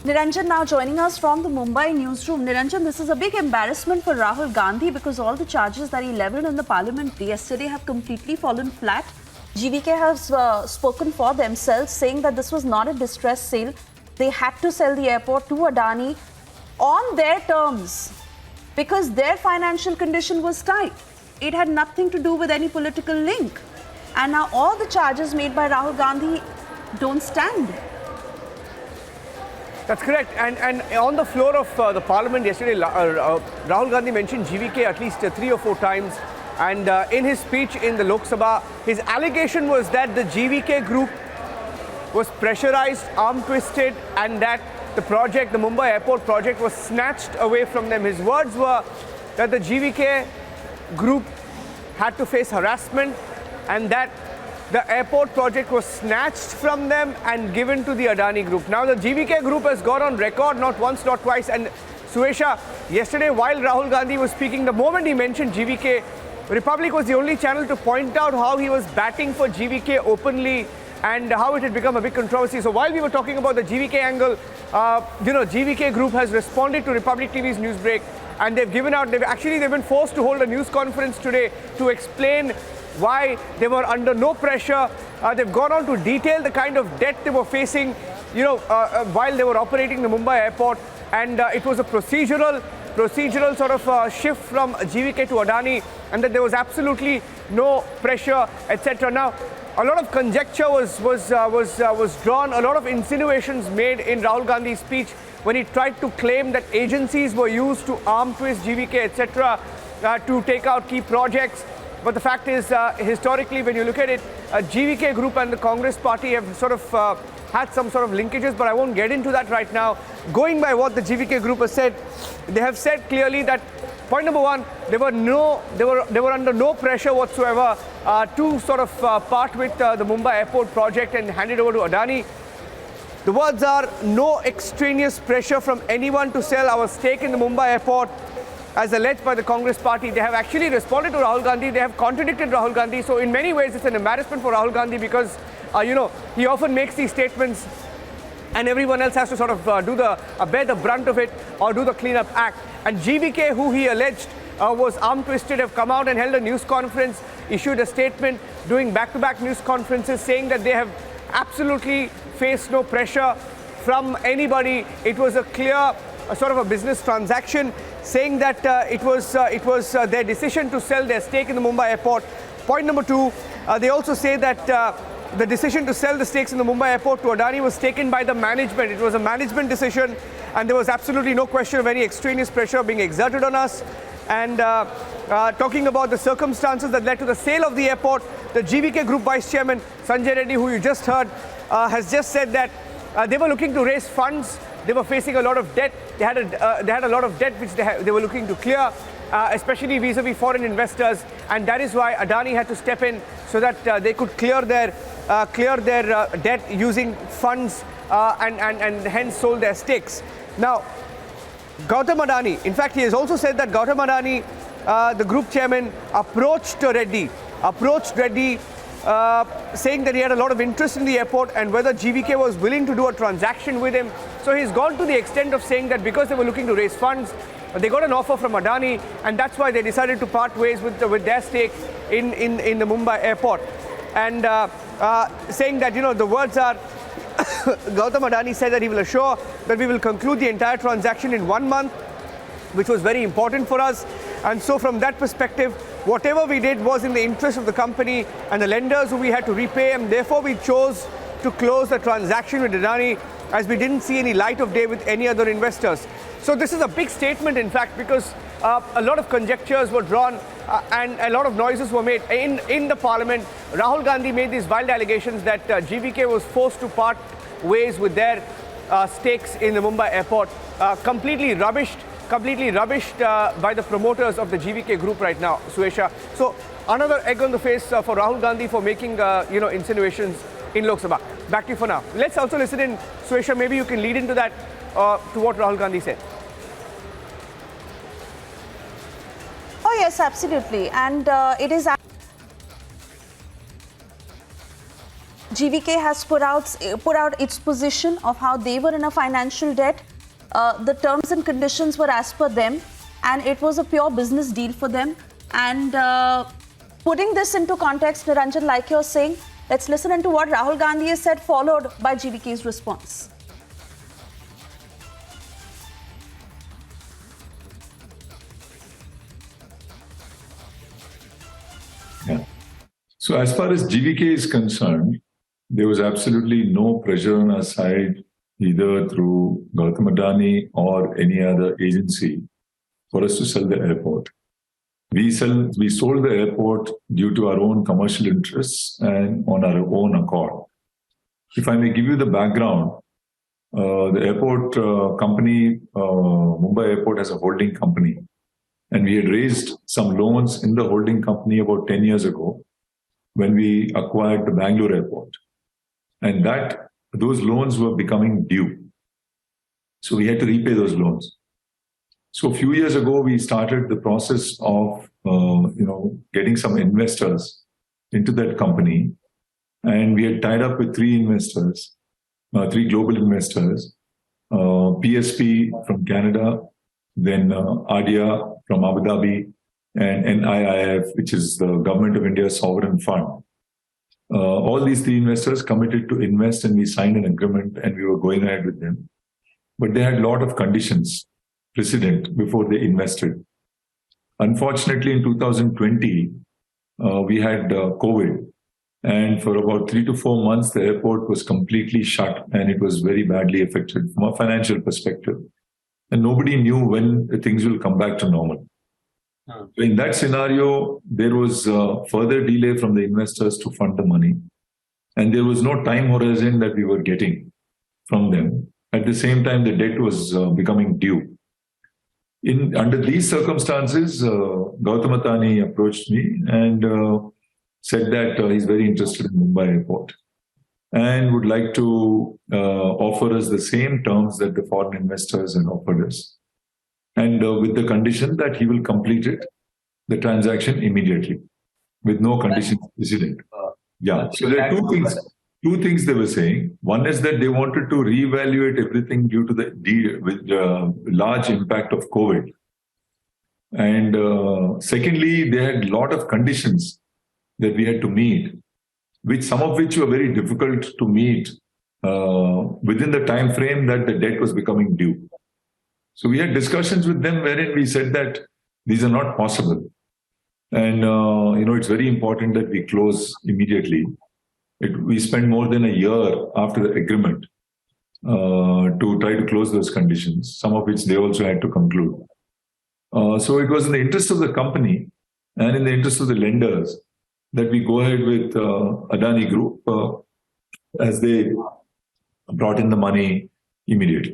Niranjan now joining us from the Mumbai newsroom. Niranjan, this is a big embarrassment for Rahul Gandhi because all the charges that he leveled in the parliament yesterday have completely fallen flat. GVK has spoken for themselves, saying that this was not a distress sale. They had to sell the airport to Adani on their terms because their financial condition was tight. It had nothing to do with any political link. And now all the charges made by Rahul Gandhi don't stand. That's correct. And on the floor of the parliament yesterday, Rahul Gandhi mentioned GVK at least 3 or 4 times. And in his speech in the Lok Sabha, his allegation was that the GVK group was pressurized, arm twisted, and that the project, the Mumbai airport project, was snatched away from them. His words were that the GVK group had to face harassment and that the airport project was snatched from them and given to the Adani group. Now the GVK group has gone on record not once, not twice. And Suesha, yesterday while Rahul Gandhi was speaking, the moment he mentioned GVK, Republic was the only channel to point out how he was batting for GVK openly and how it had become a big controversy. So while we were talking about the GVK angle, GVK group has responded to Republic TV's news break and they've been forced to hold a news conference today to explain why they were under no pressure. They've gone on to detail the kind of debt they were facing, while they were operating the Mumbai airport, and it was a procedural sort of shift from GVK to Adani, and that there was absolutely no pressure, etc. Now, a lot of conjecture was drawn, a lot of insinuations made in Rahul Gandhi's speech when he tried to claim that agencies were used to arm twist GVK, etc., to take out key projects. But the fact is, historically, when you look at it, GVK group and the Congress party have sort of had some sort of linkages, but I won't get into that right now. Going by what the GVK group has said, they have said clearly that point number one, they were under no pressure whatsoever to sort of part with the Mumbai airport project and hand it over to Adani. The words are no extraneous pressure from anyone to sell our stake in the Mumbai airport, as alleged by the Congress party. They have actually responded to Rahul Gandhi. They have contradicted Rahul Gandhi. So in many ways, it's an embarrassment for Rahul Gandhi because, he often makes these statements and everyone else has to sort of bear the brunt of it or do the cleanup act. And GVK, who he alleged was arm twisted, have come out and held a news conference, issued a statement, doing back-to-back news conferences, saying that they have absolutely faced no pressure from anybody. It was a clear sort of a business transaction, saying that it was their decision to sell their stake in the Mumbai airport. Point number two, they also say that the decision to sell the stakes in the Mumbai airport to Adani was taken by the management. It was a management decision and there was absolutely no question of any extraneous pressure being exerted on us. And talking about the circumstances that led to the sale of the airport, the GVK Group Vice Chairman Sanjay Reddy, who you just heard, has just said that they were looking to raise funds. They were facing a lot of debt. They had a lot of debt which they were looking to clear, especially vis-a-vis foreign investors, and that is why Adani had to step in so that they could clear their debt using funds and hence sold their stakes. Now, Gautam Adani, in fact, he has also said that Gautam Adani, the group chairman, approached Reddy, saying that he had a lot of interest in the airport and whether GVK was willing to do a transaction with him. So he's gone to the extent of saying that because they were looking to raise funds, they got an offer from Adani, and that's why they decided to part ways with their stake in the Mumbai airport. And saying that, the words are, Gautam Adani said that he will assure that we will conclude the entire transaction in 1 month, which was very important for us. And so from that perspective, whatever we did was in the interest of the company and the lenders who we had to repay, and therefore we chose to close the transaction with Adani as we didn't see any light of day with any other investors. So this is a big statement, in fact, because a lot of conjectures were drawn and a lot of noises were made in the parliament. Rahul Gandhi made these wild allegations that GVK was forced to part ways with their stakes in the Mumbai airport, completely rubbished by the promoters of the GVK group right now, Suesha. So another egg on the face for Rahul Gandhi for making insinuations in Lok Sabha. Back to you for now. Let's also listen in, Suesha, maybe you can lead into that, to what Rahul Gandhi said. Oh yes, absolutely. And it is GVK has put out its position of how they were in a financial debt. The terms and conditions were as per them, and it was a pure business deal for them. And putting this into context, Niranjan, like you're saying, let's listen into what Rahul Gandhi has said, followed by GVK's response. Yeah. So as far as GVK is concerned, there was absolutely no pressure on our side, either through Gautam Adani or any other agency, for us to sell the airport. We sold the airport due to our own commercial interests and on our own accord. If I may give you the background, the airport company, Mumbai Airport, has a holding company. And we had raised some loans in the holding company about 10 years ago when we acquired the Bangalore airport. And those loans were becoming due. So we had to repay those loans. So a few years ago, we started the process of getting some investors into that company. And we had tied up with three global investors, PSP from Canada, then ADIA from Abu Dhabi, and NIIF, which is the Government of India Sovereign Fund. All these three investors committed to invest, and we signed an agreement and we were going ahead with them. But they had a lot of conditions precedent before they invested. Unfortunately, in 2020, we had COVID. And for about 3 to 4 months, the airport was completely shut and it was very badly affected from a financial perspective. And nobody knew when things will come back to normal. In that scenario, there was further delay from the investors to fund the money. And there was no time horizon that we were getting from them. At the same time, the debt was becoming due. Under these circumstances, Gautam Adani approached me and said that he's very interested in Mumbai Airport and would like to offer us the same terms that the foreign investors had offered us. And with the condition that he will complete the transaction immediately, with no conditions precedent. Yeah, so there are two things they were saying. One is that they wanted to reevaluate everything due to the large impact of COVID. And secondly, they had a lot of conditions that we had to meet, some of which were very difficult to meet within the time frame that the debt was becoming due. So we had discussions with them wherein we said that these are not possible. And, it's very important that we close immediately. We spent more than a year after the agreement to try to close those conditions, some of which they also had to conclude. So it was in the interest of the company and in the interest of the lenders that we go ahead with Adani Group as they brought in the money immediately.